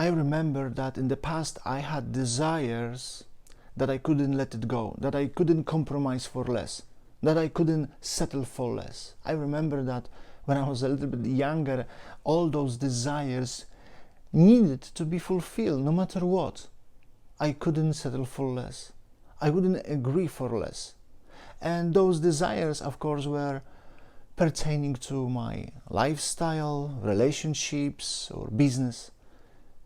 I remember that in the past I had desires that I couldn't let it go, that I couldn't compromise for less, that I couldn't settle for less. I remember that when I was a little bit younger, all those desires needed to be fulfilled no matter what. I couldn't settle for less. I wouldn't agree for less. And those desires, of course, were pertaining to my lifestyle, relationships, or business.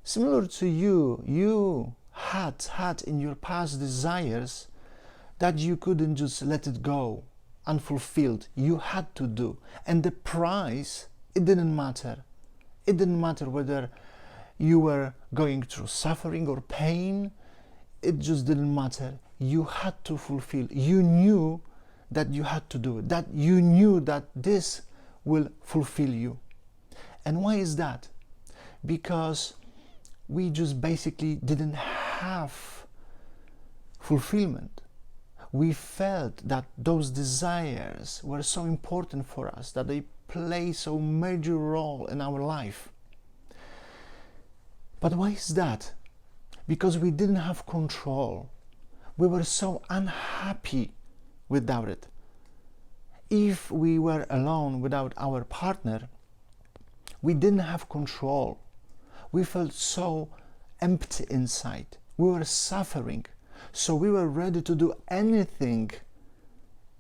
Similar to you, you had in your past desires that you couldn't just let it go unfulfilled. You had to do. And the price, it didn't matter. It didn't matter whether you were going through suffering or pain. It just didn't matter. You had to fulfill. You knew that you had to do it, that you knew that this will fulfill you. And why is that? Because we just basically didn't have fulfillment. We felt that those desires were so important for us, that they play so major role in our life. But why is that? Because we didn't have control. We were so unhappy without it. If we were alone without our partner, we didn't have control. We felt so empty inside. We were suffering. So we were ready to do anything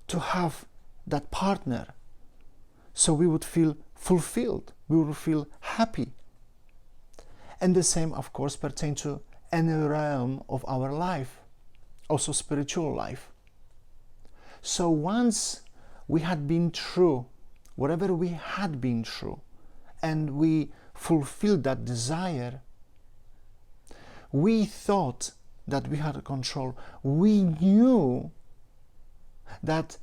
to have that partner. So we would feel fulfilled. We would feel happy. And the same, of course, pertains to any realm of our life, also spiritual life. So once we had been through whatever we had been through, and we fulfilled that desire, we thought that we had control. We knew that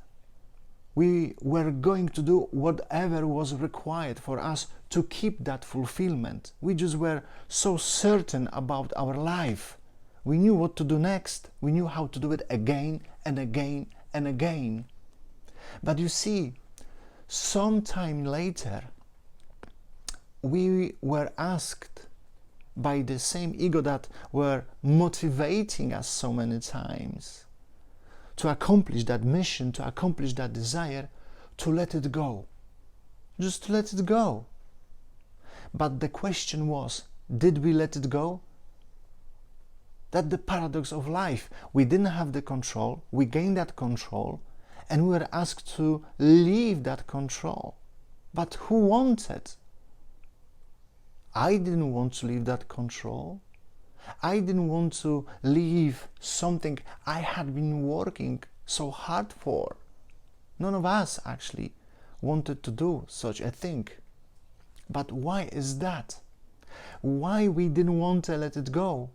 we were going to do whatever was required for us to keep that fulfillment. We just were so certain about our life. We knew what to do next. We knew how to do it again and again and again. But you see, sometime later, we were asked by the same ego that were motivating us so many times to accomplish that mission, to accomplish that desire, to let it go. Just to let it go. But the question was, did we let it go? That's the paradox of life. We didn't have the control, we gained that control, and we were asked to leave that control. But who wanted? I didn't want to leave that control. I didn't want to leave something I had been working so hard for. None of us actually wanted to do such a thing. But why is that? Why we didn't want to let it go?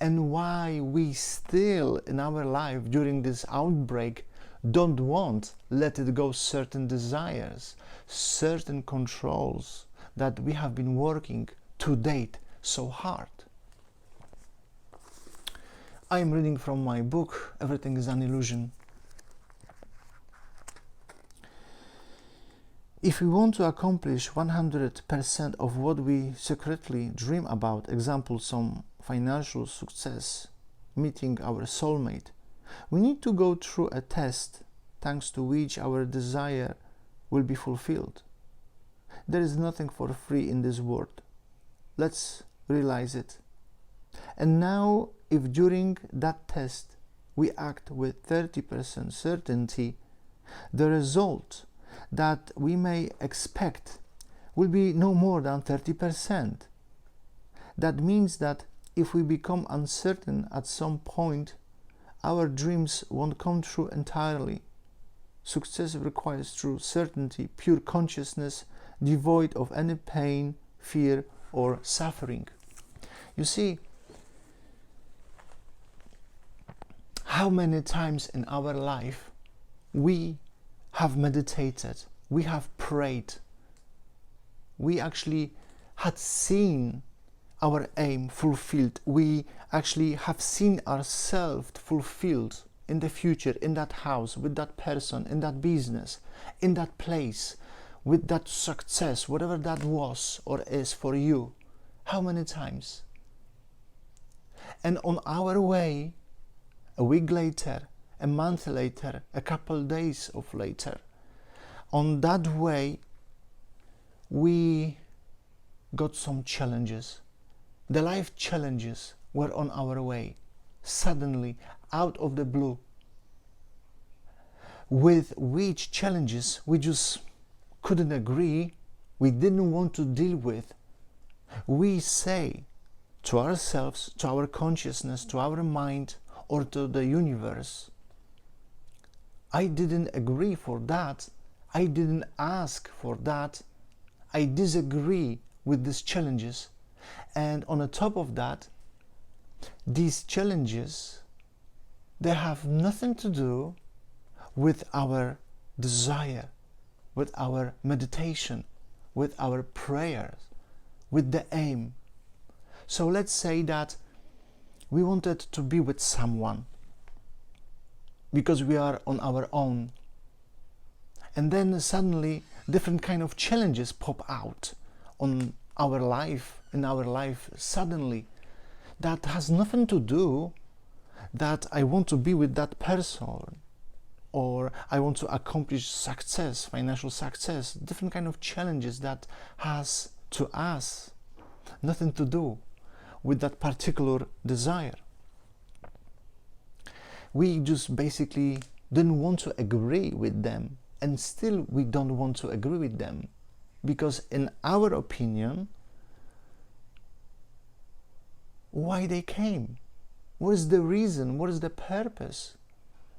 And why we still in our life during this outbreak don't want let it go certain desires, certain controls that we have been working to date so hard. I am reading from my book, Everything is an Illusion. If we want to accomplish 100% of what we secretly dream about, example, some financial success, meeting our soulmate, we need to go through a test thanks to which our desire will be fulfilled. There is nothing for free in this world. Let's realize it. And now, if during that test we act with 30% certainty, the result that we may expect will be no more than 30%. That means that if we become uncertain at some point, our dreams won't come true entirely. Success requires true certainty, pure consciousness, devoid of any pain, fear, or suffering. You see, how many times in our life we have meditated, we have prayed, we actually had seen our aim fulfilled, we actually have seen ourselves fulfilled in the future, in that house, with that person, in that business, in that place, with that success, whatever that was or is for you. How many times? And on our way, a week later, a month later, a couple days of later, on that way, we got some challenges. The life challenges were on our way, suddenly, out of the blue, with which challenges we just couldn't agree, we didn't want to deal with. We say to ourselves, to our consciousness, to our mind, or to the universe, I didn't agree for that, I didn't ask for that, I disagree with these challenges. And on the top of that, these challenges, they have nothing to do with our desire, with our meditation, with our prayers, with the aim. So let's say that we wanted to be with someone because we are on our own, and then suddenly different kind of challenges pop out on our life, in our life suddenly, that has nothing to do that I want to be with that person, or I want to accomplish success, financial success, different kind of challenges that has to us nothing to do with that particular desire. We just basically didn't want to agree with them, and still we don't want to agree with them, because in our opinion, why they came? What is the reason? What is the purpose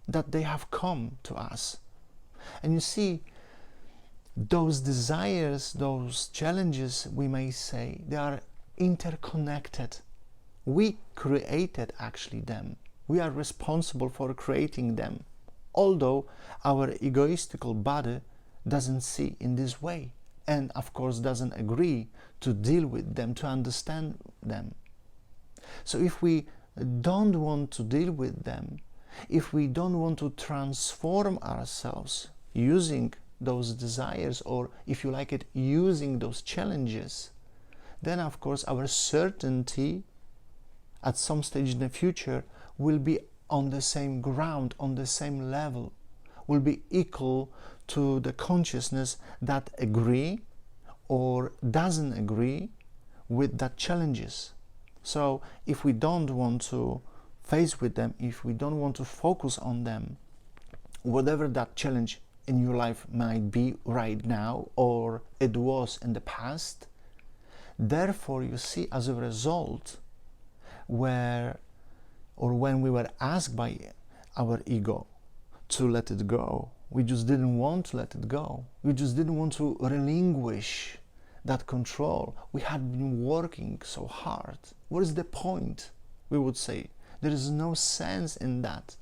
that they have come to us? And you see, those desires, those challenges, we may say, they are interconnected. We created actually them. We are responsible for creating them, although our egoistical body doesn't see in this way, and of course doesn't agree to deal with them, to understand them. So if we don't want to deal with them, if we don't want to transform ourselves using those desires, or if you like it, using those challenges, then of course our certainty at some stage in the future will be on the same ground, on the same level, will be equal to the consciousness that agree or doesn't agree with that challenges. So if we don't want to face with them, if we don't want to focus on them, whatever that challenge in your life might be right now, or it was in the past, therefore you see, as a result, when we were asked by our ego to let it go, we just didn't want to let it go. We just didn't want to relinquish that control. We had been working so hard. What is the point? We would say there is no sense in that.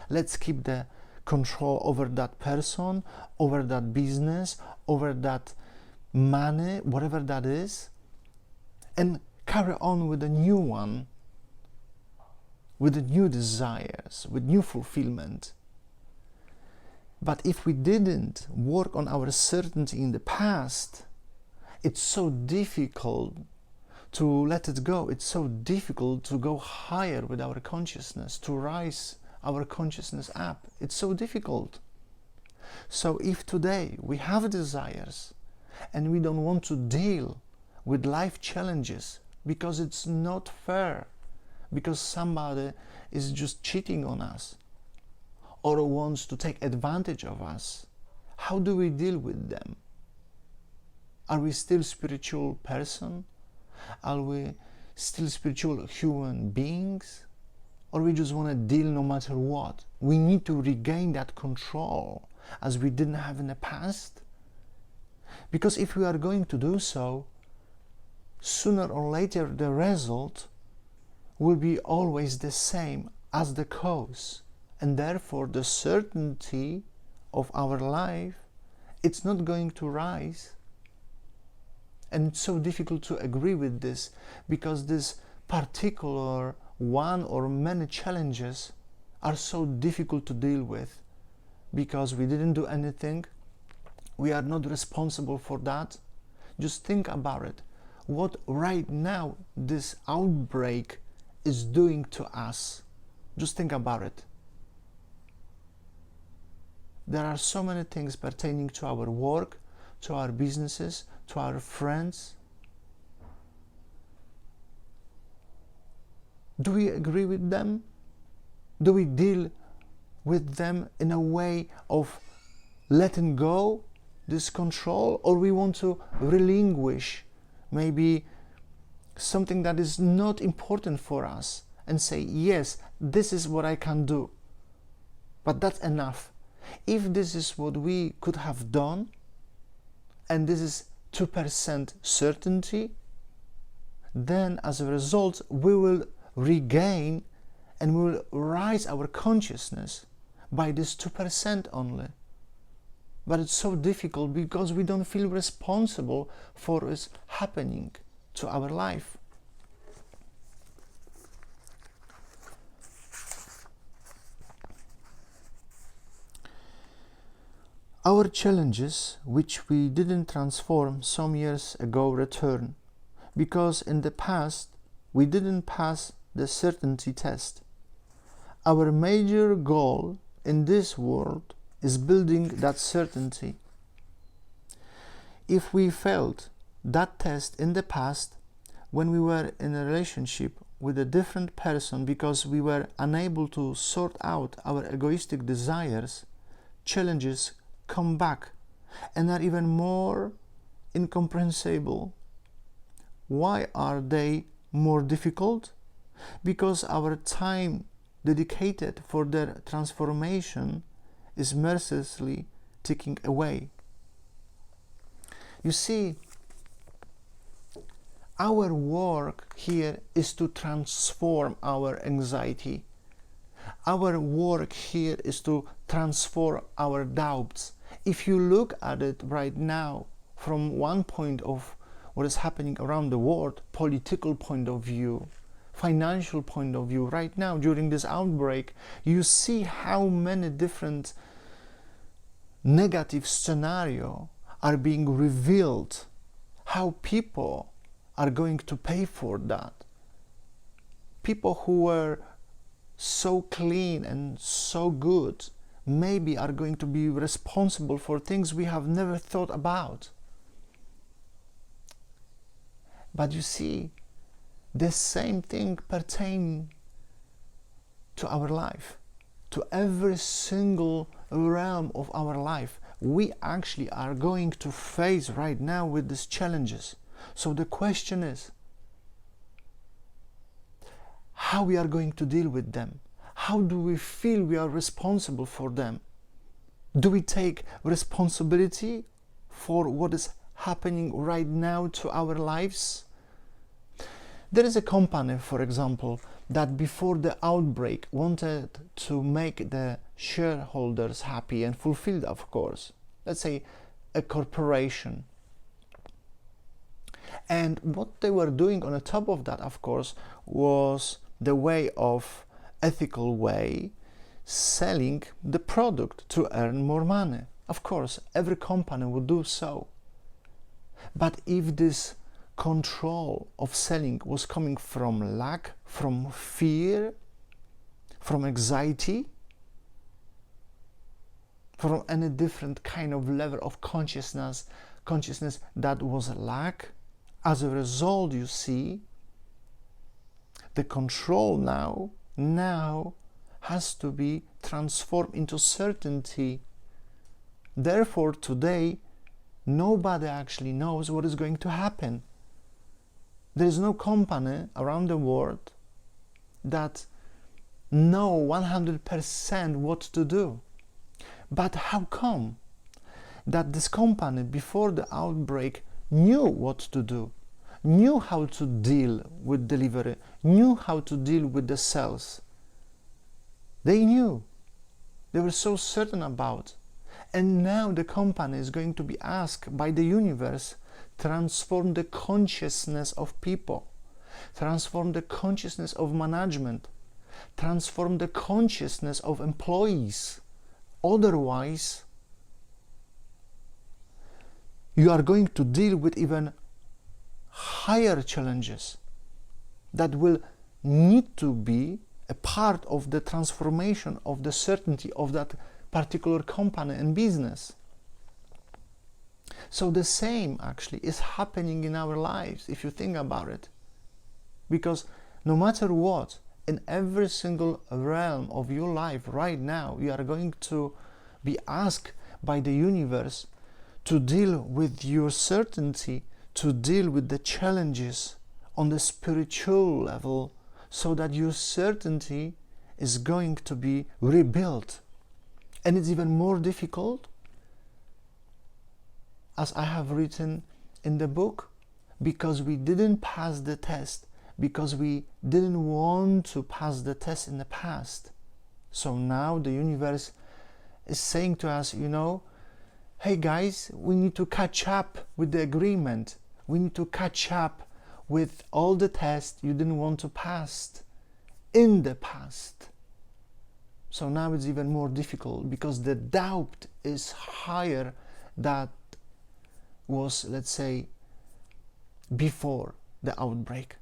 Let's keep the control over that person, over that business, over that money, whatever that is, and carry on with a new one, with the new desires, with new fulfillment. But if we didn't work on our certainty in the past, it's so difficult to let it go. It's so difficult to go higher with our consciousness, to rise our consciousness up. It's so difficult. So if today we have desires and we don't want to deal with life challenges because it's not fair, because somebody is just cheating on us or wants to take advantage of us, how do we deal with them? Are we still spiritual person? Are we still spiritual human beings? Or we just want to deal no matter what? We need to regain that control as we didn't have in the past. Because if we are going to do so, sooner or later the result will be always the same as the cause. And therefore the certainty of our life, it's not going to rise. And it's so difficult to agree with this, because this particular one or many challenges are so difficult to deal with, because we didn't do anything, we are not responsible for that. Just think about it. What right now this outbreak is doing to us. Just think about it. There are so many things pertaining to our work, to our businesses, to our friends. Do we agree with them? Do we deal with them in a way of letting go this control, or we want to relinquish maybe something that is not important for us and say, yes, this is what I can do, but that's enough. If this is what we could have done, and this is 2% certainty, then as a result we will regain and we will rise our consciousness by this 2% only. But it's so difficult because we don't feel responsible for what's happening to our life. Our challenges, which we didn't transform some years ago, return, because in the past we didn't pass the certainty test. Our major goal in this world is building that certainty. If we failed that test in the past, when we were in a relationship with a different person because we were unable to sort out our egoistic desires, challenges come back and are even more incomprehensible. Why are they more difficult? Because our time dedicated for their transformation is mercilessly ticking away. You see, our work here is to transform our anxiety. Our work here is to transform our doubts. If you look at it right now from one point of what is happening around the world, political point of view, financial point of view, right now during this outbreak, you see how many different negative scenarios are being revealed, how people are going to pay for that. People who were so clean and so good maybe are going to be responsible for things we have never thought about. But you see, the same thing pertains to our life, to every single realm of our life. We actually are going to face right now with these challenges. So the question is, how we are going to deal with them? How do we feel we are responsible for them? Do we take responsibility for what is happening right now to our lives? There is a company, for example, that before the outbreak wanted to make the shareholders happy and fulfilled, of course. Let's say a corporation. And what they were doing on the top of that, of course, was the way of ethical way selling the product to earn more money. Of course, every company would do so. But if this control of selling was coming from lack, from fear, from anxiety, from any different kind of level of consciousness that was lack, as a result, you see, the control now has to be transformed into certainty. Therefore, today, nobody actually knows what is going to happen. There is no company around the world that know 100% what to do. But how come that this company before the outbreak knew what to do, knew how to deal with delivery, knew how to deal with the sales? They knew. They were so certain about. And now the company is going to be asked by the universe, transform the consciousness of people, transform the consciousness of management, transform the consciousness of employees. Otherwise, you are going to deal with even higher challenges that will need to be a part of the transformation of the certainty of that particular company and business. So the same actually is happening in our lives, if you think about it. Because no matter what, in every single realm of your life right now, you are going to be asked by the universe to deal with your certainty, to deal with the challenges on the spiritual level, so that your certainty is going to be rebuilt. And it's even more difficult, as I have written in the book, because we didn't pass the test, because we didn't want to pass the test in the past. So now the universe is saying to us, hey guys, we need to catch up with the agreement. We need to catch up with all the tests you didn't want to pass in the past. So now it's even more difficult because the doubt is higher than was, let's say, before the outbreak.